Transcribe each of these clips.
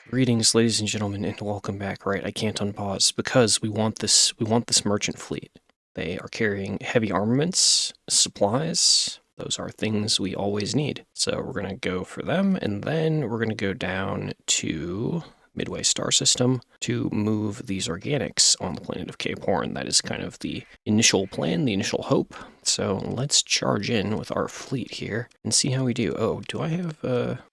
Greetings, ladies and gentlemen, and welcome back. Right, I can't unpause because we want this merchant fleet. They are carrying heavy armaments, supplies. Those are things we always need. So we're going to go for them, and then we're going to go down to Midway Star System to move these organics on the planet of Cape Horn. That is kind of the initial plan, the initial hope. So let's charge in with our fleet here and see how we do. Oh, do I have,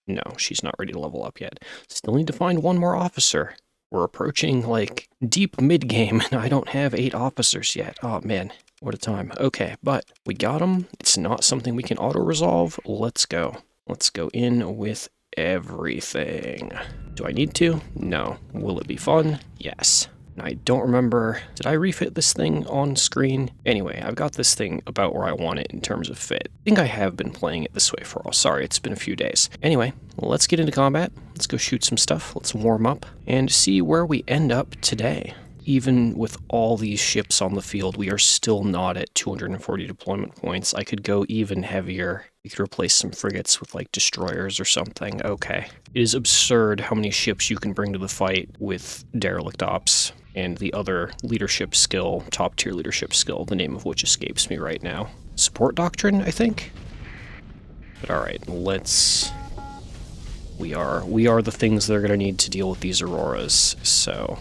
no, she's not ready to level up yet. Still need to find one more officer. We're approaching, like, deep mid-game, and I don't have 8 officers yet. Oh, man, what a time. Okay, but we got them. It's not something we can auto-resolve. Let's go. Let's go in with everything. Do I need to? No. Will it be fun? Yes. I don't remember, did I refit this thing on screen? Anyway, I've got this thing about where I want it in terms of fit. I think I have been playing it this way for all. Sorry, it's been a few days. Anyway, let's get into combat. Let's go shoot some stuff. Let's warm up and see where we end up today. Even with all these ships on the field, we are still not at 240 deployment points. I could go even heavier. We could replace some frigates with, like, destroyers or something. Okay. It is absurd how many ships you can bring to the fight with derelict ops and the other leadership skill, top-tier leadership skill, the name of which escapes me right now. Support doctrine, I think? But alright, let's... We are the things that are going to need to deal with these auroras, so...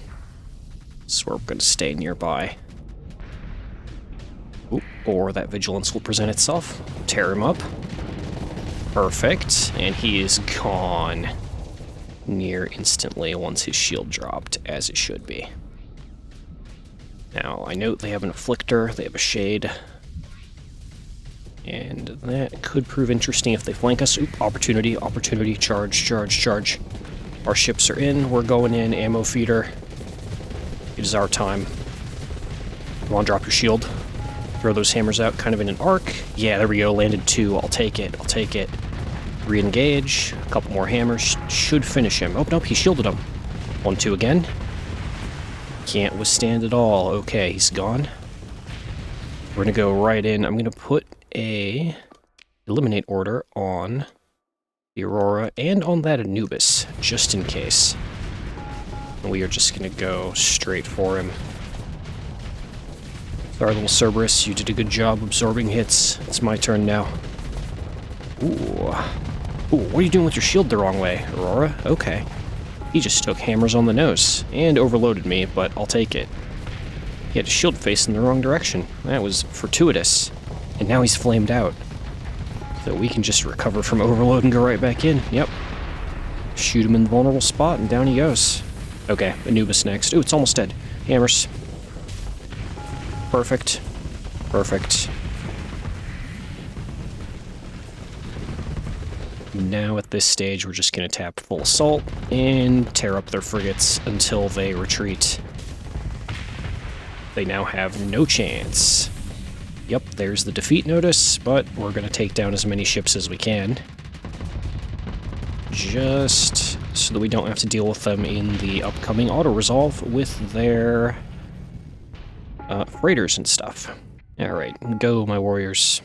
This is where we're going to stay nearby. Ooh, or that vigilance will present itself. Tear him up. Perfect. And he is gone near instantly once his shield dropped, as it should be. Now, I note they have an afflictor, they have a shade. And that could prove interesting if they flank us. Oop, opportunity, charge. Our ships are in, we're going in, ammo feeder. It is our time. Come on, drop your shield. Throw those hammers out kind of in an arc. Yeah, there we go, landed 2. I'll take it. Re-engage. A couple more hammers. Should finish him. Oh, nope, he shielded him. 1-2 again. Can't withstand it all. Okay, he's gone. We're gonna go right in. I'm gonna put a eliminate order on the Aurora and on that Anubis, just in case. We are just going to go straight for him. Sorry, little Cerberus, you did a good job absorbing hits. It's my turn now. Ooh, what are you doing with your shield the wrong way, Aurora? Okay. He just took hammers on the nose, and overloaded me, but I'll take it. He had his shield facing the wrong direction. That was fortuitous. And now he's flamed out. So we can just recover from overload and go right back in. Yep. Shoot him in the vulnerable spot, and down he goes. Okay, Anubis next. Ooh, it's almost dead. Hammers. Perfect. Now at this stage, we're just going to tap full assault and tear up their frigates until they retreat. They now have no chance. Yep, there's the defeat notice, but we're going to take down as many ships as we can. Just so that we don't have to deal with them in the upcoming auto-resolve with their freighters and stuff. Alright, go, my warriors.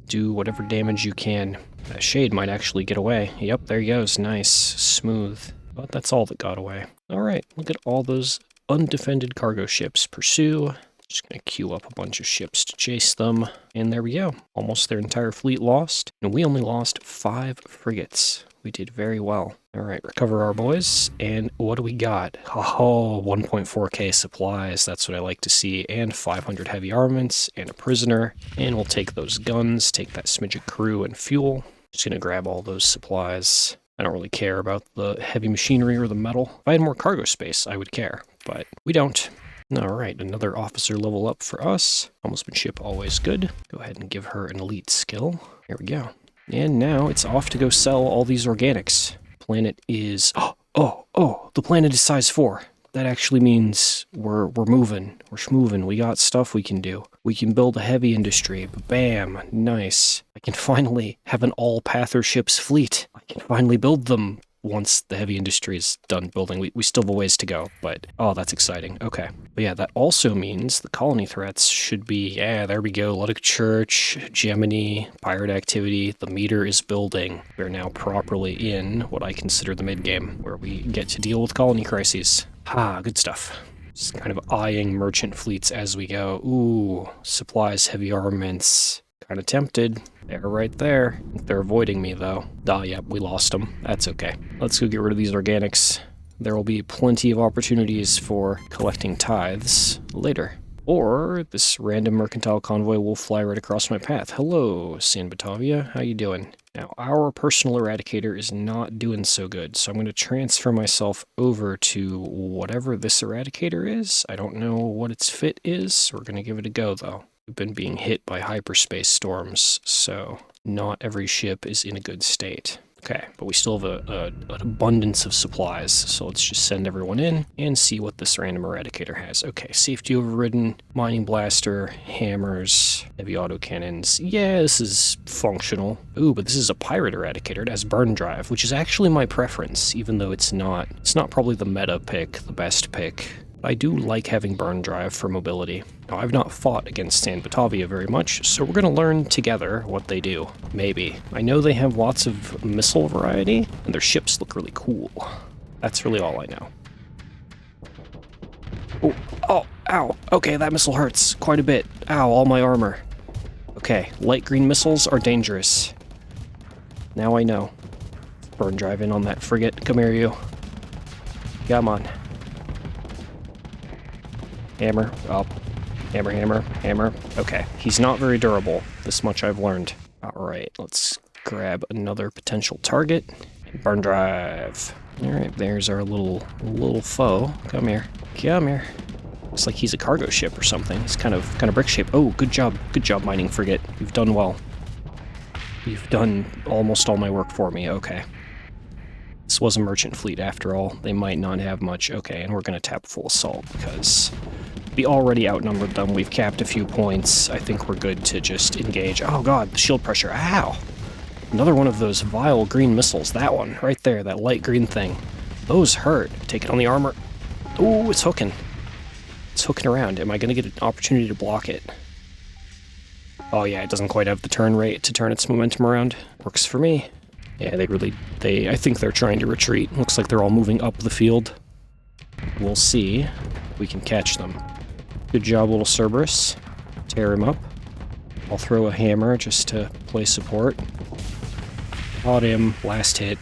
Do whatever damage you can. That shade might actually get away. Yep, there he goes. Nice. Smooth. But that's all that got away. Alright, look at all those undefended cargo ships. Pursue. Just gonna queue up a bunch of ships to chase them. And there we go. Almost their entire fleet lost. And we only lost 5 frigates. We did very well. Alright, recover our boys. And what do we got? Oh, 1.4k supplies. That's what I like to see. And 500 heavy armaments and a prisoner. And we'll take those guns, take that smidget crew and fuel. Just gonna grab all those supplies. I don't really care about the heavy machinery or the metal. If I had more cargo space, I would care. But we don't. Alright, another officer level up for us. Helmsman ship, always good. Go ahead and give her an elite skill. Here we go. And now it's off to go sell all these organics. Planet is... Oh, the planet is size 4. That actually means we're moving. We're schmoving. We got stuff we can do. We can build a heavy industry. Bam. Nice. I can finally have an all-Pather ships fleet. I can finally build them. once the heavy industry is done building. We still have a ways to go, but oh, that's exciting. Okay. But yeah, that also means the colony threats should be, yeah, there we go. Luddic Church, Gemini, pirate activity. The meter is building. We're now properly in what I consider the mid-game, where we get to deal with colony crises. Ah, good stuff. Just kind of eyeing merchant fleets as we go. Ooh, supplies, heavy armaments. Kind of tempted. They're right there. They're avoiding me, though. Ah, yep, we lost them. That's okay. Let's go get rid of these organics. There will be plenty of opportunities for collecting tithes later. Or this random mercantile convoy will fly right across my path. Hello, San Batavia. How you doing? Now, our personal eradicator is not doing so good, so I'm going to transfer myself over to whatever this eradicator is. I don't know what its fit is. We're going to give it a go, though. We've been being hit by hyperspace storms, so not every ship is in a good state. Okay, but we still have an abundance of supplies, so let's just send everyone in and see what this random eradicator has. Okay, safety overridden, mining blaster, hammers, heavy autocannons. Yeah, this is functional. Ooh, but this is a pirate eradicator. It has burn drive, which is actually my preference, even though it's not probably the meta pick, the best pick. I do like having burn drive for mobility. Now, I've not fought against San Batavia very much, so we're going to learn together what they do. Maybe. I know they have lots of missile variety, and their ships look really cool. That's really all I know. Oh, ow. Okay, that missile hurts quite a bit. Ow, all my armor. Okay, light green missiles are dangerous. Now I know. Burn drive in on that frigate. Come here, you. Come on. Hammer, up, hammer, hammer, hammer. Okay, he's not very durable. This much I've learned. Alright, let's grab another potential target. Burn drive. Alright, there's our little foe. Come here. Come here. Looks like he's a cargo ship or something. He's kind of brick shaped. Oh, good job, mining frigate. You've done well. You've done almost all my work for me. Okay. This was a merchant fleet after all. They might not have much. Okay, and we're going to tap full assault because we already outnumbered them. We've capped a few points. I think we're good to just engage. Oh god, the shield pressure. Ow! Another one of those vile green missiles. That one, right there, that light green thing. Those hurt. Take it on the armor. Ooh, it's hooking. It's hooking around. Am I going to get an opportunity to block it? Oh yeah, it doesn't quite have the turn rate to turn its momentum around. Works for me. Yeah, I think they're trying to retreat. Looks like they're all moving up the field. We'll see if we can catch them. Good job, little Cerberus. Tear him up. I'll throw a hammer just to play support. Caught him. Last hit.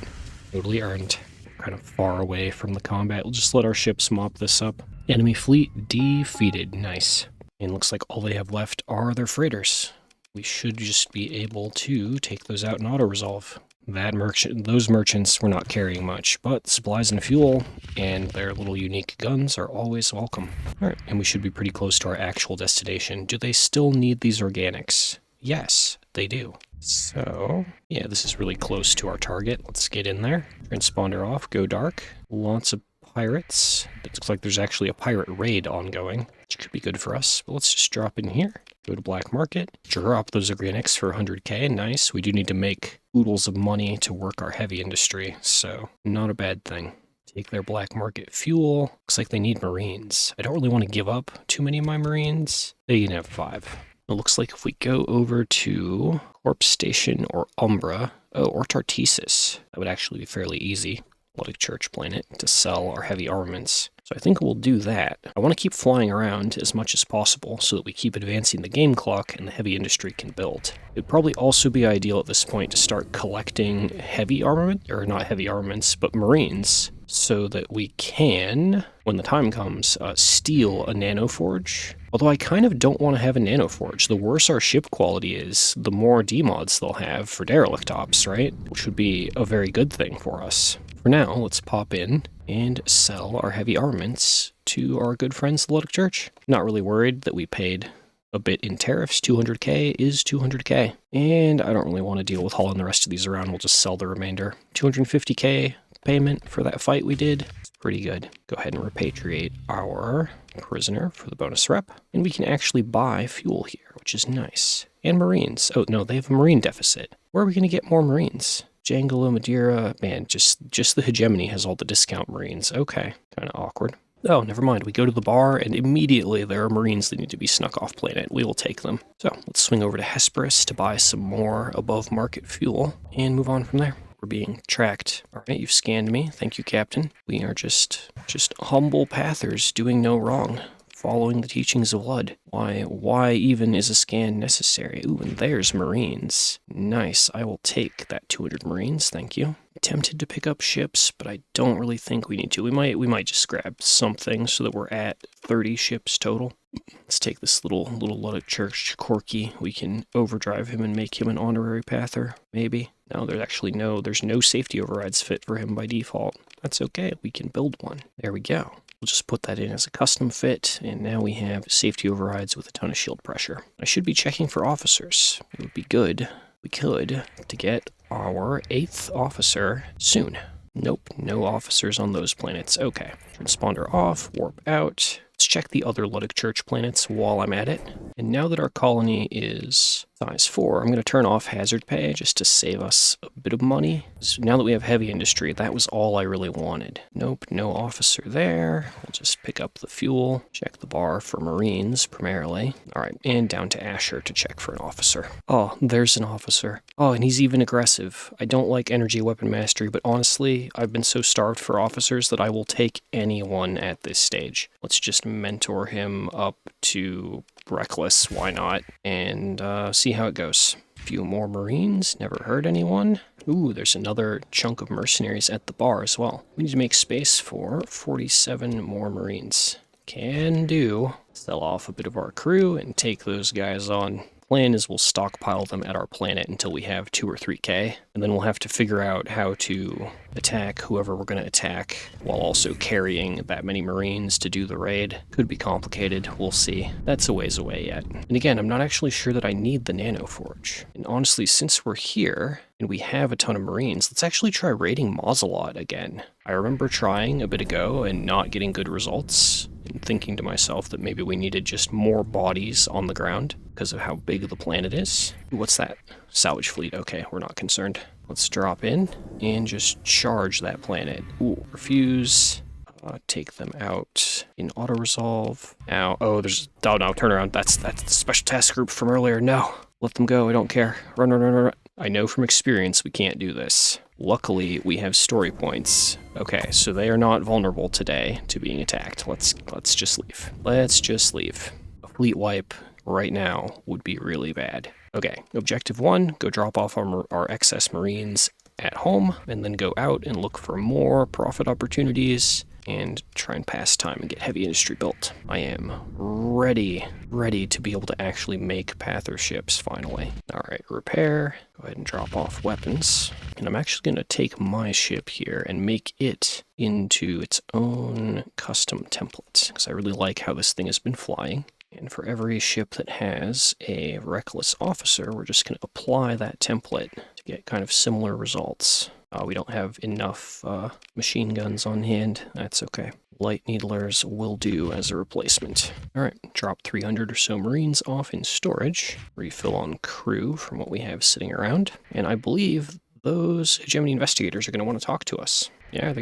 Totally earned. Kind of far away from the combat. We'll just let our ships mop this up. Enemy fleet defeated. Nice. And looks like all they have left are their freighters. We should just be able to take those out in auto-resolve. Those merchants were not carrying much, but supplies and fuel and their little unique guns are always welcome. Alright, and we should be pretty close to our actual destination. Do they still need these organics? Yes, they do. So, yeah, this is really close to our target. Let's get in there. Transponder off, go dark. Lots of pirates. It looks like there's actually a pirate raid ongoing, which could be good for us. But let's just drop in here. Go to black market. Drop those organics for 100k. Nice. We do need to make oodles of money to work our heavy industry, so not a bad thing. Take their black market fuel. Looks like they need marines. I don't really want to give up too many of my marines. They can have 5. It looks like if we go over to Corpse Station or Umbra, or Tartessus, that would actually be fairly easy. Luddic Church planet to sell our heavy armaments. So I think we'll do that. I want to keep flying around as much as possible so that we keep advancing the game clock and the heavy industry can build. It'd probably also be ideal at this point to start collecting heavy armament, or not heavy armaments, but marines, so that we can, when the time comes, steal a nanoforge. Although I kind of don't want to have a nanoforge. The worse our ship quality is, the more demods they'll have for derelict ops, right? Which would be a very good thing for us. For now, let's pop in and sell our heavy armaments to our good friends, the Luddic Church. Not really worried that we paid a bit in tariffs. 200k is 200k. And I don't really want to deal with hauling the rest of these around. We'll just sell the remainder. 250k payment for that fight we did. It's pretty good. Go ahead and repatriate our prisoner for the bonus rep. And we can actually buy fuel here, which is nice. And marines. Oh, no, they have a marine deficit. Where are we going to get more marines? Jangalo, Madeira. Man, just the hegemony has all the discount Marines. Okay, kind of awkward. Oh, never mind. We go to the bar, and immediately there are Marines that need to be snuck off planet. We will take them. So let's swing over to Hesperus to buy some more above-market fuel, and move on from there. We're being tracked. All right, you've scanned me. Thank you, Captain. We are just humble pathers doing no wrong, following the teachings of Lud. Why even is a scan necessary? Ooh, and there's Marines. Nice. I will take that 200 Marines. Thank you. Tempted to pick up ships, but I don't really think we need to. We might just grab something so that we're at 30 ships total. Let's take this little Luddic Church Corky. We can overdrive him and make him an honorary pather, maybe. No, there's no safety overrides fit for him by default. That's okay, we can build one. There we go. We'll just put that in as a custom fit, and now we have safety overrides with a ton of shield pressure. I should be checking for officers. It would be good, we could, to get our 8th officer soon. Nope, no officers on those planets. Okay, transponder off, warp out. Let's check the other Luddic Church planets while I'm at it. And now that our colony is size 4, I'm going to turn off hazard pay just to save us a bit of money. So now that we have heavy industry, that was all I really wanted. Nope, no officer there. We'll just pick up the fuel, check the bar for Marines primarily. All right, and down to Asher to check for an officer. Oh, there's an officer. Oh, and he's even aggressive. I don't like energy weapon mastery, but honestly, I've been so starved for officers that I will take anyone at this stage. Let's just mentor him up to reckless, why not, and see how it goes. A few more Marines, never hurt anyone. Ooh, there's another chunk of mercenaries at the bar as well. We need to make space for 47 more Marines. Can do. Sell off a bit of our crew and take those guys on. Plan is we'll stockpile them at our planet until we have 2 or 3k, and then we'll have to figure out how to attack whoever we're going to attack while also carrying that many Marines to do the raid. Could be complicated, we'll see. That's a ways away yet. And again, I'm not actually sure that I need the Nano Forge. And honestly, since we're here and we have a ton of Marines, let's actually try raiding Mausolot again. I remember trying a bit ago and not getting good results, and thinking to myself that maybe we needed just more bodies on the ground because of how big the planet is. What's that? Salvage fleet. Okay, we're not concerned. Let's drop in and just charge that planet. Ooh, refuse. Take them out in auto-resolve. Ow. Oh, there's... Oh, no, turn around. That's the special task group from earlier. No. Let them go. I don't care. Run, run, run, run. I know from experience we can't do this. Luckily, we have story points. Okay, so they are not vulnerable today to being attacked. Let's just leave. Let's just leave. A fleet wipe right now would be really bad. Okay, objective 1, go drop off our excess Marines at home, and then go out and look for more profit opportunities and try and pass time and get heavy industry built. I am ready to be able to actually make Pather ships finally. All right, repair. Go ahead and drop off weapons. And I'm actually going to take my ship here and make it into its own custom template, because I really like how this thing has been flying. And for every ship that has a reckless officer, we're just going to apply that template to get kind of similar results. We don't have enough machine guns on hand. That's okay. Light needlers will do as a replacement. All right, drop 300 or so Marines off in storage. Refill on crew from what we have sitting around. And I believe those hegemony investigators are going to want to talk to us. Yeah,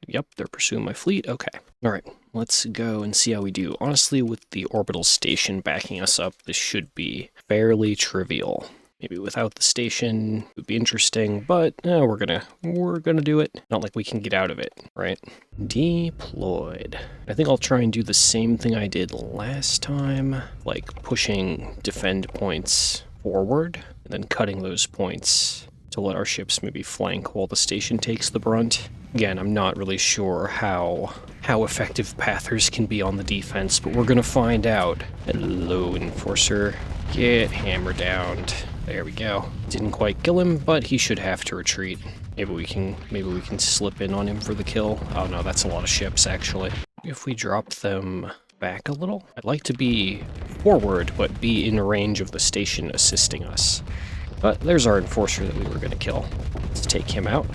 yep, they're pursuing my fleet. Okay. All right, let's go and see how we do. Honestly, with the orbital station backing us up, this should be fairly trivial. Maybe without the station it would be interesting, but we're gonna do it. Not like we can get out of it, right? Deployed. I think I'll try and do the same thing I did last time, like pushing defend points forward and then cutting those points to let our ships maybe flank while the station takes the brunt. Again, I'm not really sure how effective Pathers can be on the defense, but we're gonna find out. Hello, Enforcer. Get hammered down. There we go. Didn't quite kill him, but he should have to retreat. Maybe we can slip in on him for the kill. Oh no, that's a lot of ships actually. If we dropped them back a little, I'd like to be forward, but be in range of the station assisting us. But there's our Enforcer that we were gonna kill. Let's take him out.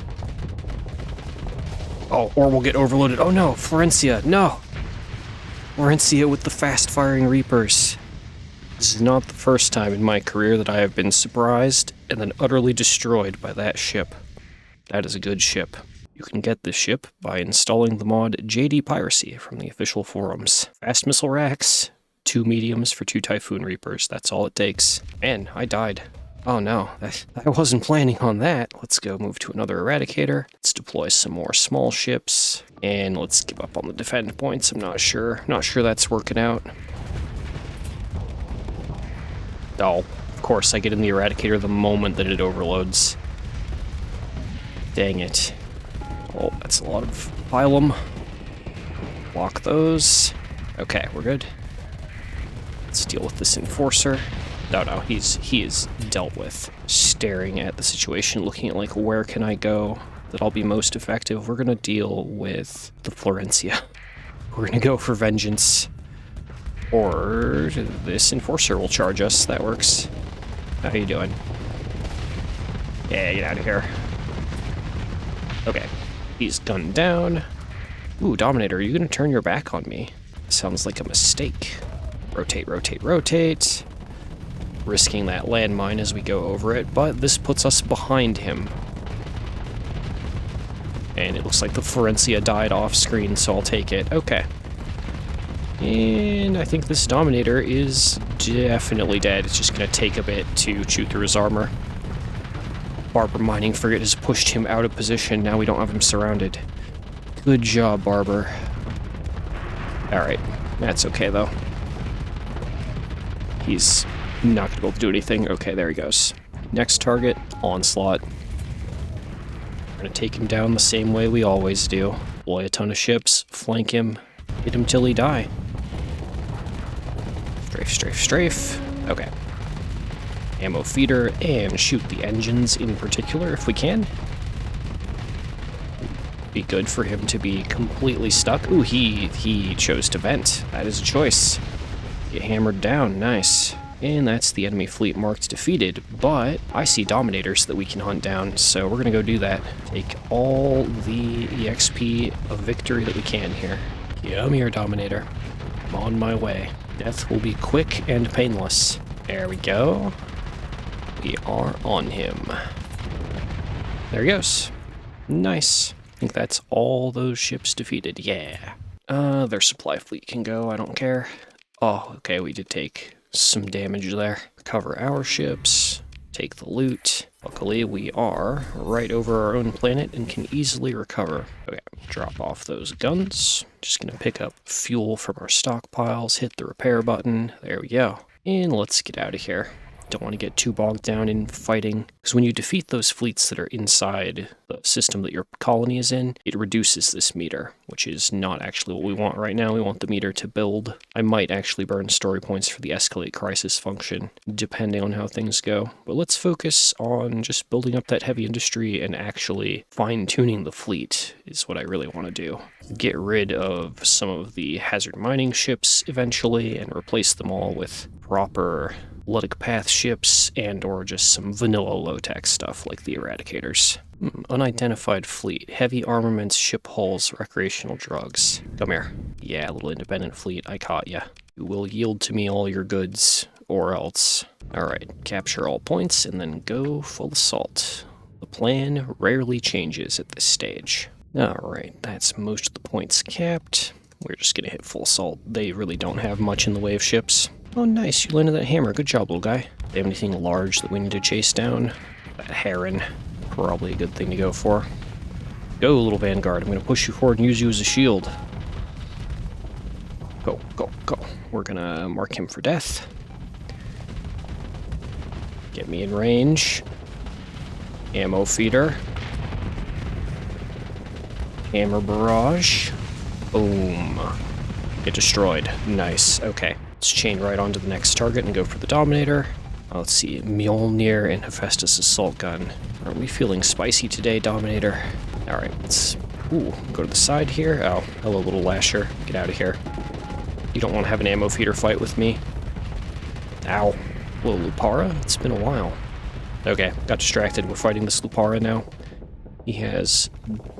Oh, or we'll get overloaded. Oh no, Florencia, no! Florencia with the fast-firing Reapers. This is not the first time in my career that I have been surprised and then utterly destroyed by that ship. That is a good ship. You can get this ship by installing the mod JaydeePiracy from the official forums. Fast missile racks, 2 mediums for 2 Typhoon Reapers. That's all it takes. Man, I died. Oh no, I wasn't planning on that. Let's go move to another Eradicator. Let's deploy some more small ships. And let's give up on the defend points. I'm not sure. Not sure that's working out. Oh, of course, I get in the Eradicator the moment that it overloads. Dang it. Oh, that's a lot of phylum. Block those. Okay, we're good. Let's deal with this Enforcer. No, he is dealt with. Staring at the situation, looking at like, where can I go that I'll be most effective? We're gonna deal with the Florencia. We're gonna go for vengeance. Or this Enforcer will charge us. That works. How you doing? Yeah, get out of here. Okay, he's gunned down. Ooh, Dominator, are you gonna turn your back on me? Sounds like a mistake. Rotate, rotate, rotate. Risking that landmine as we go over it, but this puts us behind him. And it looks like the Florencia died off screen, so I'll take it. Okay. And I think this Dominator is definitely dead. It's just gonna take a bit to chew through his armor. Barber Mining Frigate has pushed him out of position. Now we don't have him surrounded. Good job, Barber. Alright, that's okay though. He's not gonna be able to do anything. Okay, there he goes. Next target, Onslaught. We're gonna take him down the same way we always do. Deploy a ton of ships, flank him, hit him till he die. Strafe, strafe, strafe. Okay. Ammo feeder, and shoot the engines in particular if we can. Be good for him to be completely stuck. Ooh, he chose to vent. That is a choice. Get hammered down, nice. And that's the enemy fleet marked defeated, but I see Dominators that we can hunt down, so we're gonna go do that. Take all the EXP of victory that we can here. Come here, Dominator. I'm on my way. Death will be quick and painless. There we go. We are on him. There he goes. Nice. I think that's all those ships defeated. Yeah. Their supply fleet can go, I don't care. Oh, okay, we did take some damage there. Cover our ships, take the loot. Luckily, we are right over our own planet and can easily recover. Okay, drop off those guns. Just gonna pick up fuel from our stockpiles, hit the repair button. There we go. And let's get out of here. Don't want to get too bogged down in fighting, because when you defeat those fleets that are inside the system that your colony is in, it reduces this meter, which is not actually what we want right now. We want the meter to build. I might actually burn story points for the escalate crisis function, depending on how things go. But let's focus on just building up that heavy industry and actually fine-tuning the fleet is what I really want to do. Get rid of some of the hazard mining ships eventually and replace them all with proper Luddic Path ships and or just some vanilla low-tech stuff like the Eradicators. Unidentified fleet, heavy armaments, ship hulls, recreational drugs. Come here. Yeah, little independent fleet, I caught ya. You will yield to me all your goods, or else. Alright, capture all points and then go full assault. The plan rarely changes at this stage. Alright, that's most of the points capped. We're just gonna hit full assault. They really don't have much in the way of ships. Oh, nice. You landed that hammer. Good job, little guy. Do they have anything large that we need to chase down? That heron. Probably a good thing to go for. Go, little Vanguard. I'm going to push you forward and use you as a shield. Go, go, go. We're going to mark him for death. Get me in range. Ammo feeder. Hammer barrage. Boom. Get destroyed. Nice. Okay. Let's chain right onto the next target and go for the Dominator. Let's see, Mjolnir and Hephaestus Assault Gun. Aren't we feeling spicy today, Dominator? Alright, let's go to the side here. Oh, hello, little Lasher. Get out of here. You don't want to have an ammo feeder fight with me. Ow. Whoa, Lupara? It's been a while. Okay, got distracted. We're fighting this Lupara now. He has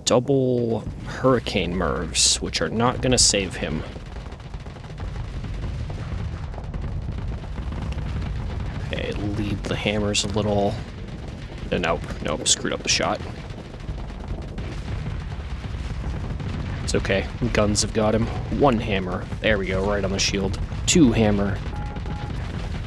double Hurricane Mervs, which are not going to save him. Okay, lead the hammers a little. Nope, screwed up the shot. It's okay. Guns have got him. 1 hammer. There we go, right on the shield. 2 hammer.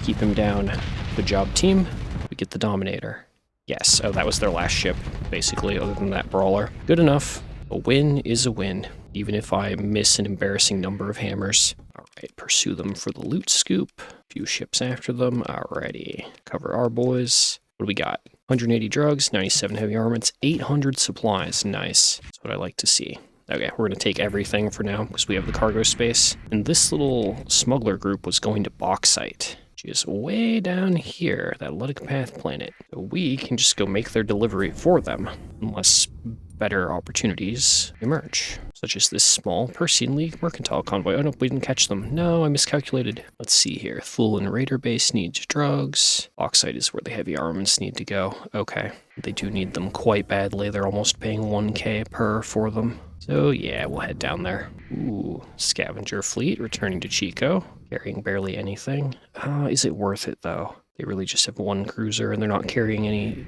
Keep him down. Good job, team. We get the Dominator. Yes, oh, that was their last ship, basically, other than that brawler. Good enough. A win is a win, even if I miss an embarrassing number of hammers. Alright, pursue them for the loot scoop. A few ships after them. Alrighty. Cover our boys. What do we got? 180 drugs, 97 heavy armaments, 800 supplies. Nice. That's what I like to see. Okay, we're going to take everything for now because we have the cargo space. And this little smuggler group was going to bauxite, which is way down here, that Ludic Path planet. So we can just go make their delivery for them, unless better opportunities emerge, such as this small Persean League mercantile convoy. Oh no, we didn't catch them. No, I miscalculated. Let's see here. Thulin Raider base needs drugs. Bauxite is where the heavy armaments need to go. Okay, they do need them quite badly. They're almost paying 1k per for them. So yeah, we'll head down there. Ooh, scavenger fleet returning to Chico, carrying barely anything. Is it worth it though? They really just have 1 cruiser and they're not carrying any,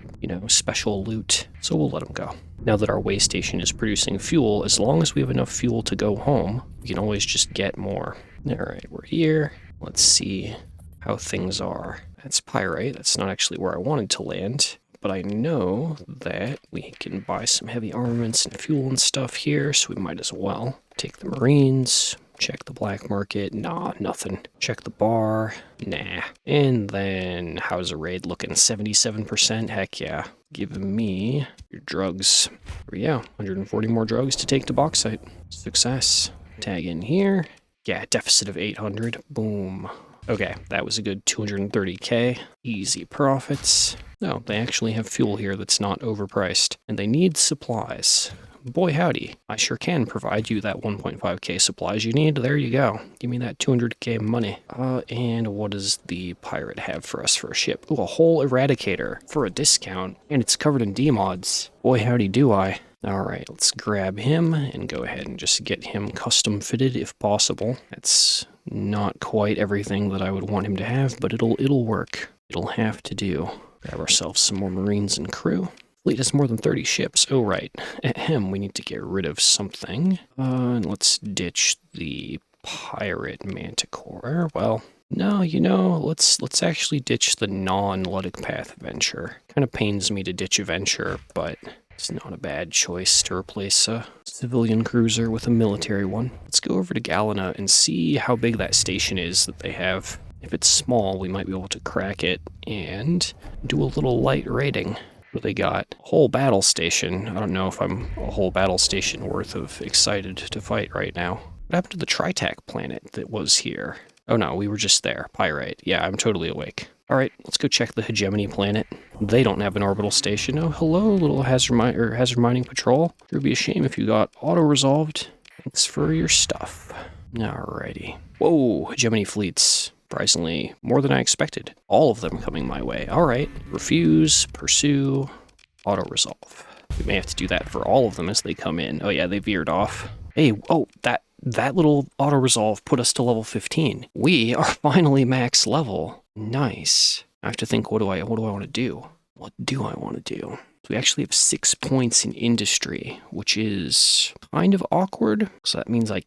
special loot. So we'll let them go. Now that our way station is producing fuel, as long as we have enough fuel to go home, we can always just get more. Alright, we're here. Let's see how things are. That's pyrite. That's not actually where I wanted to land. But I know that we can buy some heavy armaments and fuel and stuff here, so we might as well. Take the Marines, check the black market, nah, nothing. Check the bar, nah. And then, how's a raid looking? 77%? Heck yeah. Giving me your drugs. Here we go, 140 more drugs to take to bauxite. Success. Tag in here. Yeah, deficit of 800, boom. Okay, that was a good 230k. Easy profits. No, they actually have fuel here that's not overpriced. And they need supplies. Boy howdy, I sure can provide you that 1.5k supplies you need. There you go. Give me that 200k money. And what does the pirate have for us for a ship? Ooh, a whole eradicator for a discount. And it's covered in D-mods. Boy howdy do I. Alright, let's grab him and go ahead and just get him custom fitted if possible. That's not quite everything that I would want him to have, but it'll work. It'll have to do. Grab ourselves some more Marines and crew. Fleet has more than 30 ships. Oh, right. Ahem, we need to get rid of something. And let's ditch the pirate Manticore. Well, no, let's actually ditch the non-Ludic Path Venture. Kind of pains me to ditch a Venture, but it's not a bad choice to replace a civilian cruiser with a military one. Let's go over to Galena and see how big that station is that they have. If it's small, we might be able to crack it and do a little light raiding. What do they got? A whole battle station. I don't know if I'm a whole battle station worth of excited to fight right now. What happened to the Tritac planet that was here? Oh no, we were just there. Pyrite. Yeah, I'm totally awake. Alright, let's go check the Hegemony planet. They don't have an orbital station. Oh, hello, little hazard mining patrol. It would be a shame if you got auto-resolved. Thanks for your stuff. Alrighty. Whoa, Hegemony fleets. Surprisingly, more than I expected. All of them coming my way. Alright. Refuse, pursue, auto-resolve. We may have to do that for all of them as they come in. Oh yeah, they veered off. Hey, oh, that little auto-resolve put us to level 15. We are finally max level. Nice. I have to think, what do I want to do? What do I want to do? So we actually have 6 points in industry, which is kind of awkward. So that means I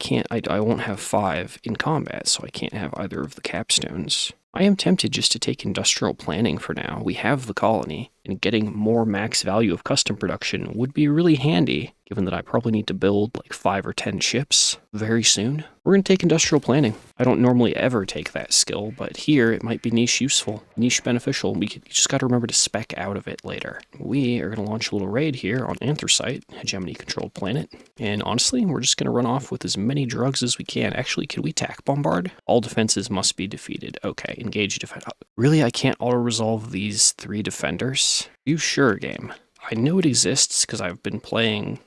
won't have 5 in combat, so I can't have either of the capstones. I am tempted just to take industrial planning for now. We have the colony, and getting more max value of custom production would be really handy, given that I probably need to build like 5 or 10 ships very soon. We're going to take industrial planning. I don't normally ever take that skill, but here it might be niche useful, niche beneficial. You just got to remember to spec out of it later. We are going to launch a little raid here on Anthracite, Hegemony-controlled planet, and honestly, we're just going to run off with as many drugs as we can. Actually, can we tack bombard? All defenses must be defeated. Okay, engage defense. Really, I can't auto-resolve these 3 defenders? You sure, game? I know it exists because I've been playing,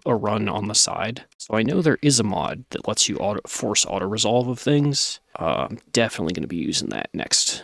a run on the side. So I know there is a mod that lets you force auto-resolve of things. I'm definitely going to be using that next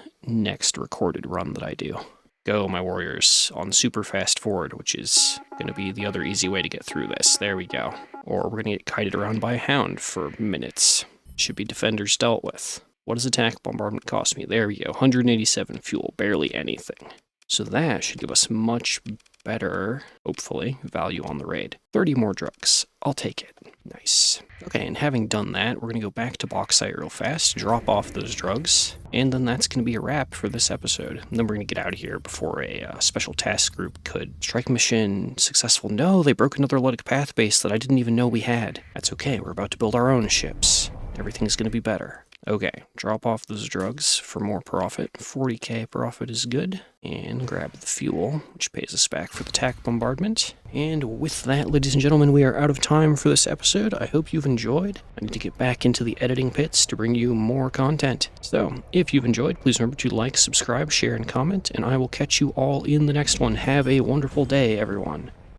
recorded run that I do. Go, my warriors, on super fast forward, which is going to be the other easy way to get through this. There we go. Or we're going to get kited around by a hound for minutes. Should be defenders dealt with. What does attack bombardment cost me? There we go. 187 fuel, barely anything. So that should give us much better, hopefully, value on the raid. 30 more drugs. I'll take it. Nice. Okay, and having done that, we're going to go back to Bauxite real fast, drop off those drugs, and then that's going to be a wrap for this episode. And then we're going to get out of here before a special task group could strike mission successful. No, they broke another Ludic path base that I didn't even know we had. That's okay, we're about to build our own ships. Everything's going to be better. Okay, drop off those drugs for more profit. 40k profit is good. And grab the fuel, which pays us back for the TAC bombardment. And with that, ladies and gentlemen, we are out of time for this episode. I hope you've enjoyed. I need to get back into the editing pits to bring you more content. So, if you've enjoyed, please remember to like, subscribe, share, and comment, and I will catch you all in the next one. Have a wonderful day, everyone.